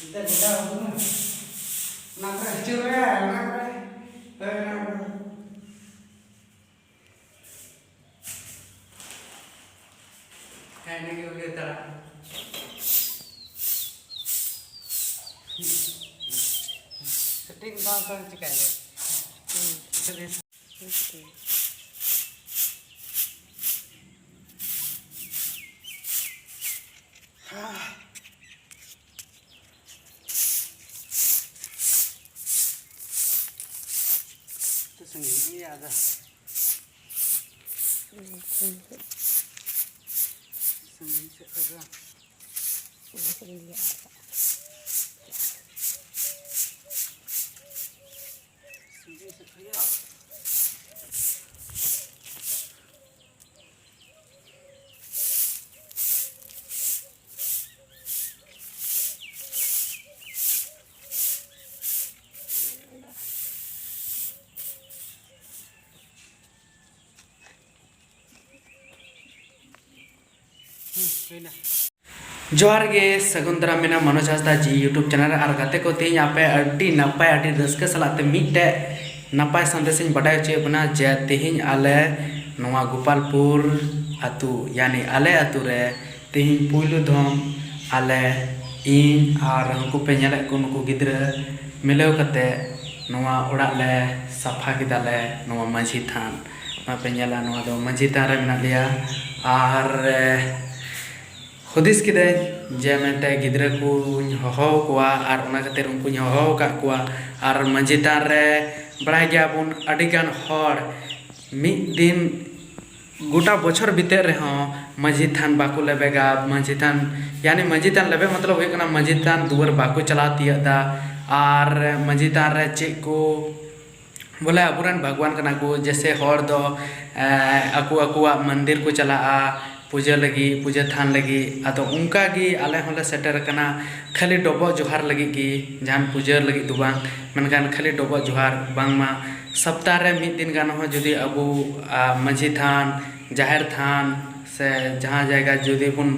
Kita goda hubungan. Nak kecil ya, nak kayak ini udah terang. Keting dong cikai. Itu sendiri ada. Sendiri saja. Sendiri ada. Sendiri saja. जोहार गे सगुंदरा मेना मनोज हांसदा जी YouTube channel और गाते को तेज आपे अड्डी नपाय अड्डी रस्के सलाते मिटे नपाय संदेश बाडाय चे बना जे तेज आले नवा गोपालपुर आतु यानी आले आतु रे तेज पुइलु धम आले इन और हमको पे नेले को नुकु गिद्रा मिलाव कते नवा ओड़ा ले सफा किदाले नवा माझी थान मा पे नेला नवा दो माझी थान रे मेना लिया और हुदिस किदे जे मेते गिद्रा को होहो कोआ और ओना खातिर उनको होहो का कोआ और माझी थान रे बड़ाय गया बुन अडिगान हर मिद दिन गोटा बछर भीतर रहो माझी थान बाको लेबेगा माझी थान यानी माझी थान लेबे मतलब हुई कना माझी थान दुआर बाको चला तियदा और माझी थान रे चे को बोले अबुरन भगवान कना को जैसे हर दो अकु अकुआ मंदिर को चला पूजा लगी पूजा थान लगी अतो उनका गी आले होले सेटर कना खाली डबो जोहार लगी की जान पूजा लगी दु बांग मनकान खाली डबो जोहार बांग मा सप्ताह रे मिद दिन गान हो जुदी अबु माझी थान जाहिर थान से जहाँ जायगा जुदी बुन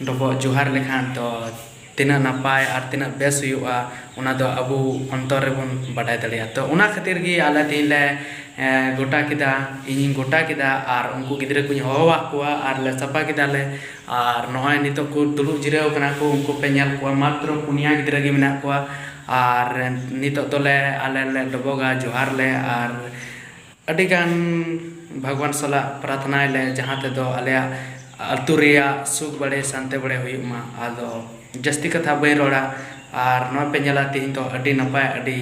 डबो जोहार लेखान तो तीना नपाय और तीना बेस हुआ उना दो अबु अंतर रे बुन बाडाय दलिया तो उना खातिर गी आले तीन ले गोटा किदा इन गोटा किदा और उनको गिद्रा को होवा कोआ और ले सपा किदा ले और नय नितो को दुलुब जिराव कना को उनको पे नेल कोआ मात्र पुनिया गिद्रा गे मेना कोआ और नितो दोले आले ले डबोगा जोहार ले और अडिगान भगवान सला प्रार्थना ले जहाँ ते दो आले अतु रेया सुख बड़े शांति बड़े हुई मा आदो जस्ती कथा बई रोड़ा और नय पे नेला तीन तो अडी नपाय अडी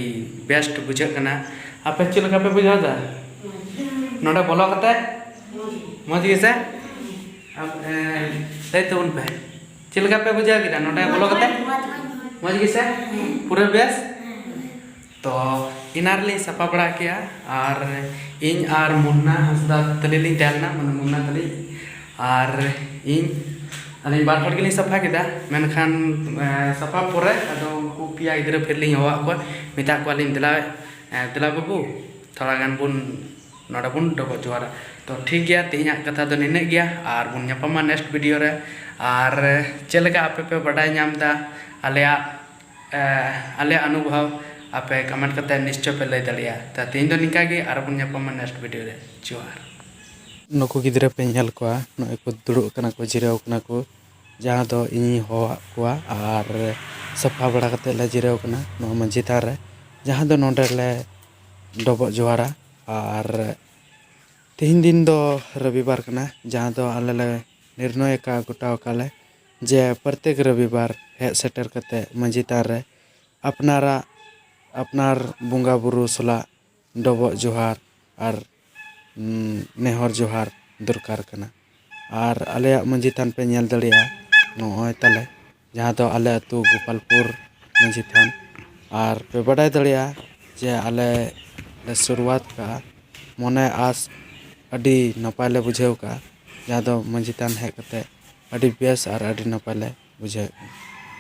बेस्ट बुझे कना आपे चिलका पे बुझा दा नोडा बोलो कते मज गिसे अब सही तो उन पे चिलका पे बुझा गिरा नोडा बोलो कते मज गिसे पूरे बेस तो इनारली सफा बड़ा किया और इन और मुन्ना हंसदा तलीली तेलना मन मुन्ना तली और इन अली बार हड़ गेली सफा किदा मेनखान सफा पोरे अदो को पिया गिद्रा फिरली हवा को मिता को अली दिला बाबू थोड़ा गान बुन नोडा बुन डबो जोहार तो ठीक गया तेज कथा तो निने गया और बुन ᱧᱟᱯᱟᱢᱟ नेक्स्ट वीडियो रे और चेलका आपे पे बडाय ᱧᱟᱢदा आले अनुभव आपे कमेंट करते निश्चय पे लय दलिया ता तेज दो निका गे और बुन ᱧᱟᱯᱟᱢᱟ नेक्स्ट वीडियो रे जोहार नुकु गिद्रा पे नेल कोआ नय को दुड़ुब कना को जिराव कना को जहाँ दो इनी होआ कोआ और सफा बड़ा कते ले जिराव कना नो माझी थान रे जहाँ दो नोडे ले डबो जोहारा और तीन दिन दो रविवार कना जहाँ दो आले ले निर्णय का गोटाव काले जे प्रत्येक रविवार हे सेटर कते माझी थान रे अपनार बुंगा बुरु सला डबो जोहार और नेहर जोहार दरकार कना और आले माझी थान पे नेल दलिया नय ताले जहाँ दो आले अतु गोपालपुर माझी थान और पे बाडाय दलिया जे आले ले शुरुआत का मने आस अडी नपाय ले बुझेव का जहाँ दो माझी थान हे कते अडी बेस और अडी नपाय ले बुझे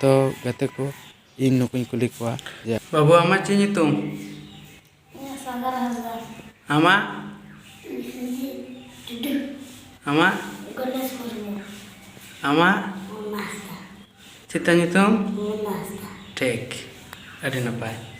तो गते को इन नुकुኝ कुली कोआ जे बाबू आमा चे नितुम सागर हसदा आमा आमा गणेश मुर्मू आमा ᱪᱮᱫ ᱛᱟᱢ ᱧᱩᱛᱩᱢ? ᱢᱩᱱᱱᱟ ᱦᱟᱸᱥᱫᱟ᱾ ᱴᱷᱤᱠ, ᱟᱹᱰᱤ ᱱᱟᱯᱟᱭ।